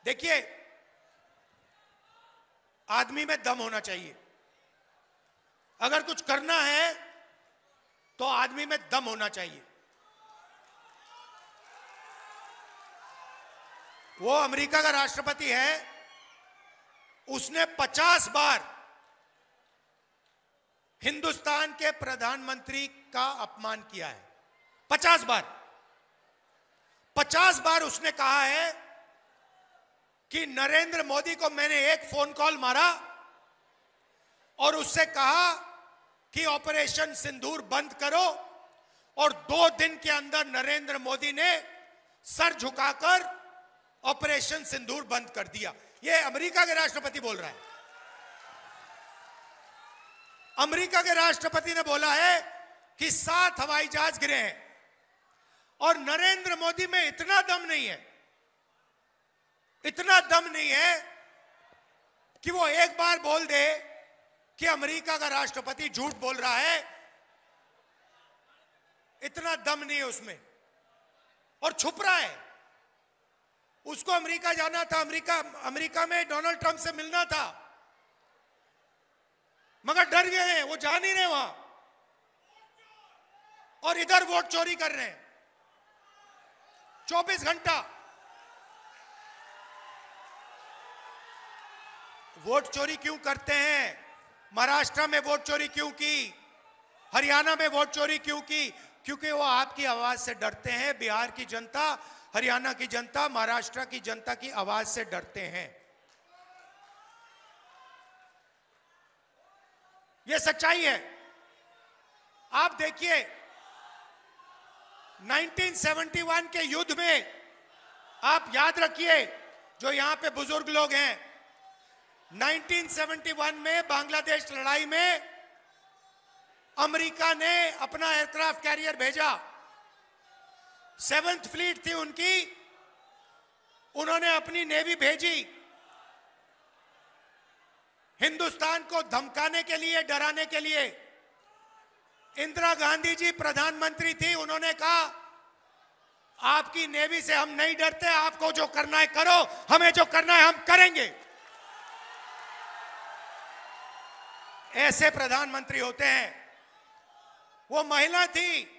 देखिए, आदमी में दम होना चाहिए। अगर कुछ करना है तो आदमी में दम होना चाहिए। वो अमेरिका का राष्ट्रपति है, उसने 50 बार हिंदुस्तान के प्रधानमंत्री का अपमान किया है। 50 बार 50 बार उसने कहा है कि नरेंद्र मोदी को मैंने एक फोन कॉल मारा और उससे कहा कि ऑपरेशन सिंदूर बंद करो, और 2 दिन के अंदर नरेंद्र मोदी ने सर झुकाकर ऑपरेशन सिंदूर बंद कर दिया। यह अमेरिका के राष्ट्रपति बोल रहा है। अमेरिका के राष्ट्रपति ने बोला है कि 7 हवाई जहाज गिरे हैं, और नरेंद्र मोदी में इतना दम नहीं है, इतना दम नहीं है कि वो एक बार बोल दे कि अमेरिका का राष्ट्रपति झूठ बोल रहा है। इतना दम नहीं है उसमें, और छुप रहा है। उसको अमेरिका जाना था, अमेरिका में डोनाल्ड ट्रंप से मिलना था, मगर डर गए हैं, वो जा नहीं रहे वहां, और इधर वोट चोरी कर रहे हैं 24 घंटा। वोट चोरी क्यों करते हैं? महाराष्ट्र में वोट चोरी क्यों की? हरियाणा में वोट चोरी क्यों की? क्योंकि वो आपकी आवाज से डरते हैं। बिहार की जनता, हरियाणा की जनता, महाराष्ट्र की जनता की आवाज से डरते हैं। यह सच्चाई है। आप देखिए, 1971 के युद्ध में, आप याद रखिए जो यहां पे बुजुर्ग लोग हैं, 1971 में बांग्लादेश लड़ाई में अमेरिका ने अपना एयरक्राफ्ट कैरियर भेजा। 7th फ्लीट थी उनकी, उन्होंने अपनी नेवी भेजी हिंदुस्तान को धमकाने के लिए, डराने के लिए। इंदिरा गांधी जी प्रधानमंत्री थी, उन्होंने कहा आपकी नेवी से हम नहीं डरते, आपको जो करना है करो, हमें जो करना है हम करेंगे। ऐसे प्रधानमंत्री होते हैं। वो महिला थी,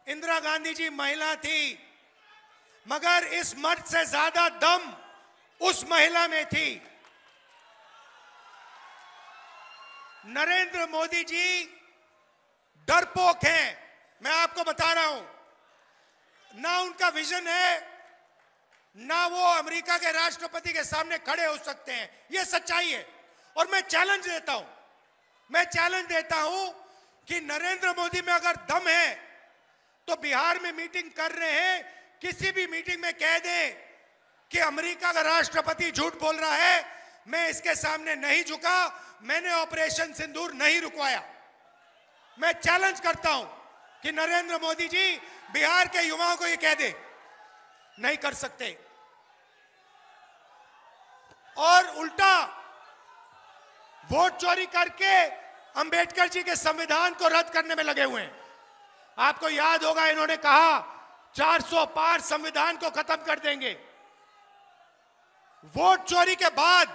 इंदिरा गांधी जी महिला थी, मगर इस मर्द से ज्यादा दम उस महिला में थी। नरेंद्र मोदी जी डरपोक हैं, मैं आपको बता रहा हूं। ना उनका विजन है, ना वो अमेरिका के राष्ट्रपति के सामने खड़े हो सकते हैं। यह सच्चाई है। और मैं चैलेंज देता हूं कि नरेंद्र मोदी में अगर दम है तो बिहार में मीटिंग कर रहे हैं, किसी भी मीटिंग में कह दें कि अमेरिका का राष्ट्रपति झूठ बोल रहा है, मैं इसके सामने नहीं झुका, मैंने ऑपरेशन सिंदूर नहीं रुकवाया। मैं चैलेंज करता हूं कि नरेंद्र मोदी जी बिहार के युवाओं को यह कह दे, नहीं कर सकते। और उल्टा वोट चोरी करके अंबेडकर जी के संविधान को रद्द करने में लगे हुए हैं। आपको याद होगा, इन्होंने कहा 400 पार संविधान को खत्म कर देंगे। वोट चोरी के बाद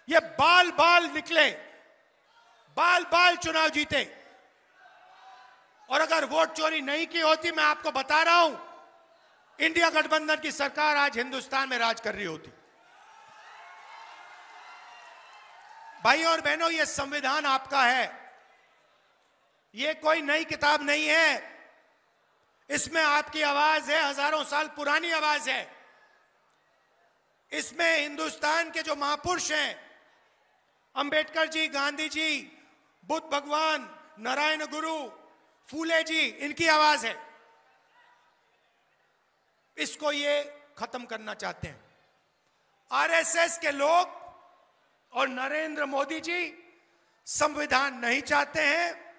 ये बाल निकले, बाल चुनाव जीते। और अगर वोट चोरी नहीं की होती, मैं आपको बता रहा हूं, इंडिया गठबंधन की सरकार आज हिंदुस्तान में राज कर रही होती। भाई और बहनों, यह संविधान आपका है, यह कोई नई किताब नहीं है। इसमें आपकी आवाज है, हजारों साल पुरानी आवाज है। इसमें हिंदुस्तान के जो महापुरुष हैं, अंबेडकर जी, गांधी जी, बुद्ध भगवान, नारायण गुरु, फूले जी, इनकी आवाज है। इसको ये खत्म करना चाहते हैं आरएसएस के लोग, और नरेंद्र मोदी जी संविधान नहीं चाहते हैं,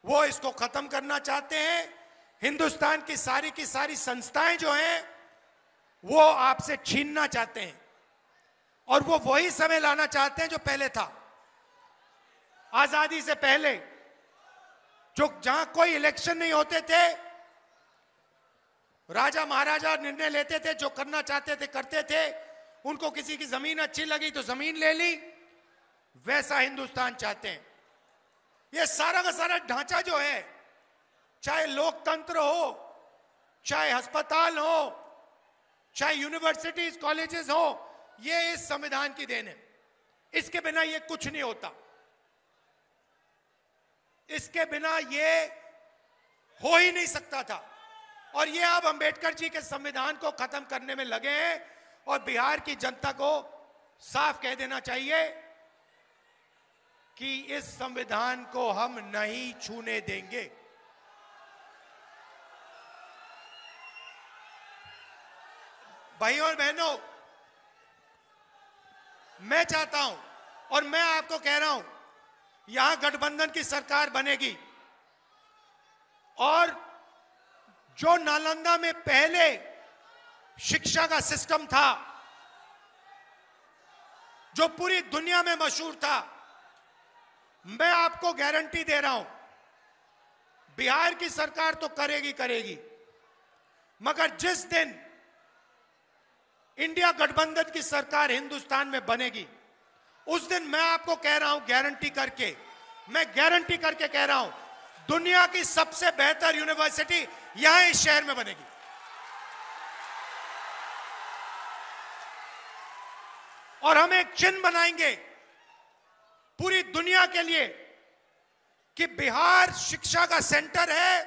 वो इसको खत्म करना चाहते हैं। हिंदुस्तान की सारी संस्थाएं जो हैं वो आपसे छीनना चाहते हैं, और वो वही समय लाना चाहते हैं जो पहले था, आजादी से पहले, जो जहां कोई इलेक्शन नहीं होते थे, राजा महाराजा निर्णय लेते थे, जो करना चाहते थे करते थे, उनको किसी की जमीन अच्छी लगी तो जमीन ले ली। वैसा हिंदुस्तान चाहते हैं। ये सारा का सारा ढांचा जो है, चाहे लोकतंत्र हो, चाहे अस्पताल हो, चाहे यूनिवर्सिटीज कॉलेजेस हो, ये इस संविधान की देन है। इसके बिना ये कुछ नहीं होता। इसके बिना ये हो ही नहीं सकता था। और ये अब अंबेडकर जी के संविधान को खत्म करने में लगे हैं। और बिहार की जनता को साफ कह देना चाहिए कि इस संविधान को हम नहीं छूने देंगे। भाइयों और बहनों, मैं चाहता हूं और मैं आपको कह रहा हूं, यहां गठबंधन की सरकार बनेगी और जो नालंदा में पहले शिक्षा का सिस्टम था, जो पूरी दुनिया में मशहूर था, मैं आपको गारंटी दे रहा हूं, बिहार की सरकार तो करेगी करेगी, मगर जिस दिन इंडिया गठबंधन की सरकार हिंदुस्तान में बनेगी, उस दिन मैं आपको कह रहा हूं, गारंटी करके, मैं गारंटी करके कह रहा हूं, दुनिया की सबसे बेहतर यूनिवर्सिटी यहां इस शहर में बनेगी। और हम एक चिन्ह बनाएंगे पूरी दुनिया के लिए कि बिहार शिक्षा का सेंटर है।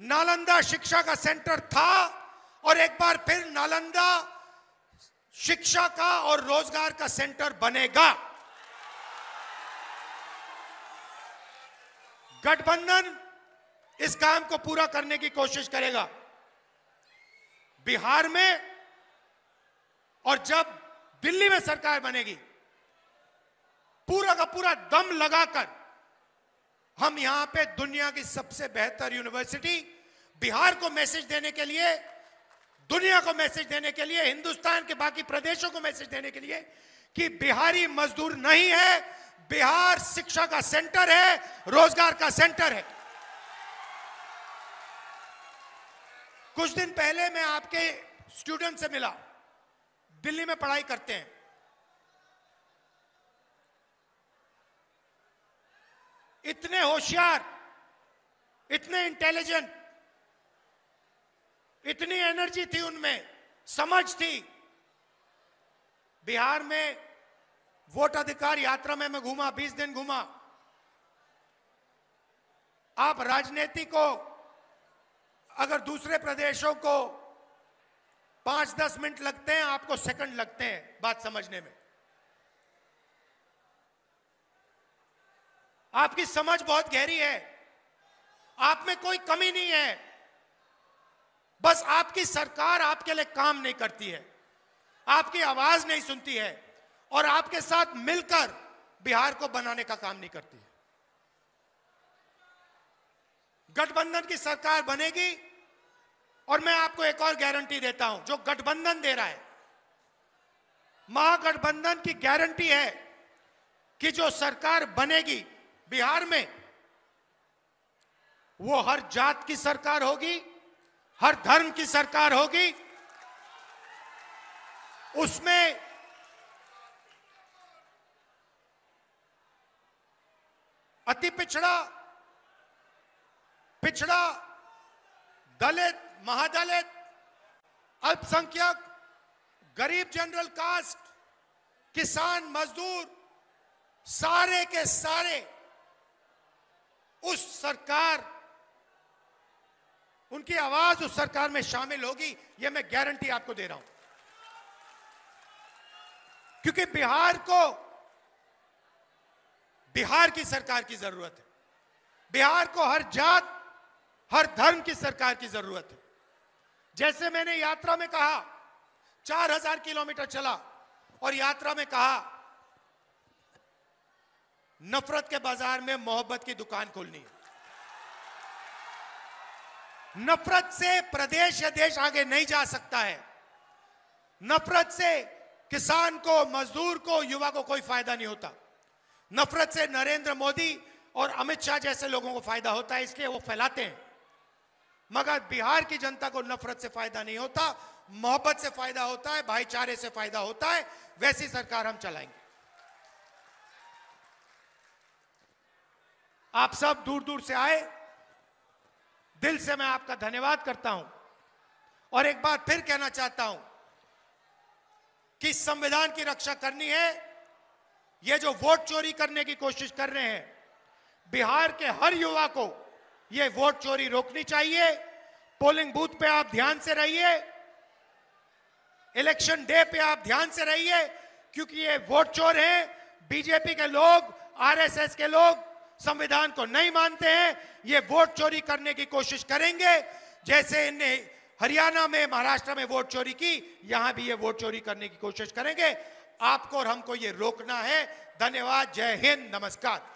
नालंदा शिक्षा का सेंटर था और एक बार फिर नालंदा शिक्षा का और रोजगार का सेंटर बनेगा। गठबंधन इस काम को पूरा करने की कोशिश करेगा बिहार में, और जब दिल्ली में सरकार बनेगी, पूरा का पूरा दम लगाकर हम यहां पे दुनिया की सबसे बेहतर यूनिवर्सिटी, बिहार को मैसेज देने के लिए, दुनिया को मैसेज देने के लिए, हिंदुस्तान के बाकी प्रदेशों को मैसेज देने के लिए कि बिहारी मजदूर नहीं है, बिहार शिक्षा का सेंटर है, रोजगार का सेंटर है। कुछ दिन पहले मैं आपके स्टूडेंट से मिला, दिल्ली में पढ़ाई करते हैं। इतने होशियार, इतने इंटेलिजेंट, इतनी एनर्जी थी उनमें, समझ थी। बिहार में वोट अधिकार यात्रा में मैं घूमा, 20 दिन घूमा। आप राजनीति को अगर दूसरे प्रदेशों को 5-10 मिनट लगते हैं, आपको सेकंड लगते हैं बात समझने में। आपकी समझ बहुत गहरी है, आप में कोई कमी नहीं है, बस आपकी सरकार आपके लिए काम नहीं करती है, आपकी आवाज नहीं सुनती है और आपके साथ मिलकर बिहार को बनाने का काम नहीं करती है। गठबंधन की सरकार बनेगी और मैं आपको एक और गारंटी देता हूं, जो गठबंधन दे रहा है, महागठबंधन की गारंटी है कि जो सरकार बनेगी बिहार में, वो हर जात की सरकार होगी, हर धर्म की सरकार होगी। उसमें अति पिछड़ा, पिछड़ा, दलित, महादलित, अल्पसंख्यक, गरीब, जनरल कास्ट, किसान, मजदूर, सारे के सारे उस सरकार, उनकी आवाज उस सरकार में शामिल होगी, यह मैं गारंटी आपको दे रहा हूं। क्योंकि बिहार को बिहार की सरकार की जरूरत है, बिहार को हर जात, हर धर्म की सरकार की जरूरत है। जैसे मैंने यात्रा में कहा, 4000 किलोमीटर चला और यात्रा में कहा, नफरत के बाजार में मोहब्बत की दुकान खोलनी है। नफरत से प्रदेश या देश आगे नहीं जा सकता है। नफरत से किसान को, मजदूर को, युवा को कोई फायदा नहीं होता। नफरत से नरेंद्र मोदी और अमित शाह जैसे लोगों को फायदा होता है, इसलिए वो फैलाते हैं। मगर बिहार की जनता को नफरत से फायदा नहीं होता, मोहब्बत से फायदा होता है, भाईचारे से फायदा होता है। वैसी सरकार हम चलाएंगे। आप सब दूर दूर से आए, दिल से मैं आपका धन्यवाद करता हूं। और एक बात फिर कहना चाहता हूं कि संविधान की रक्षा करनी है। ये जो वोट चोरी करने की कोशिश कर रहे हैं, बिहार के हर युवा को ये वोट चोरी रोकनी चाहिए। पोलिंग बूथ पे आप ध्यान से रहिए, इलेक्शन डे पे आप ध्यान से रहिए, क्योंकि ये वोट चोर हैं। बीजेपी के लोग, आरएसएस के लोग संविधान को नहीं मानते हैं। ये वोट चोरी करने की कोशिश करेंगे। जैसे इन्हें हरियाणा में, महाराष्ट्र में वोट चोरी की, यहां भी ये वोट चोरी करने की कोशिश करेंगे। आपको और हमको ये रोकना है। धन्यवाद। जय हिंद। नमस्कार।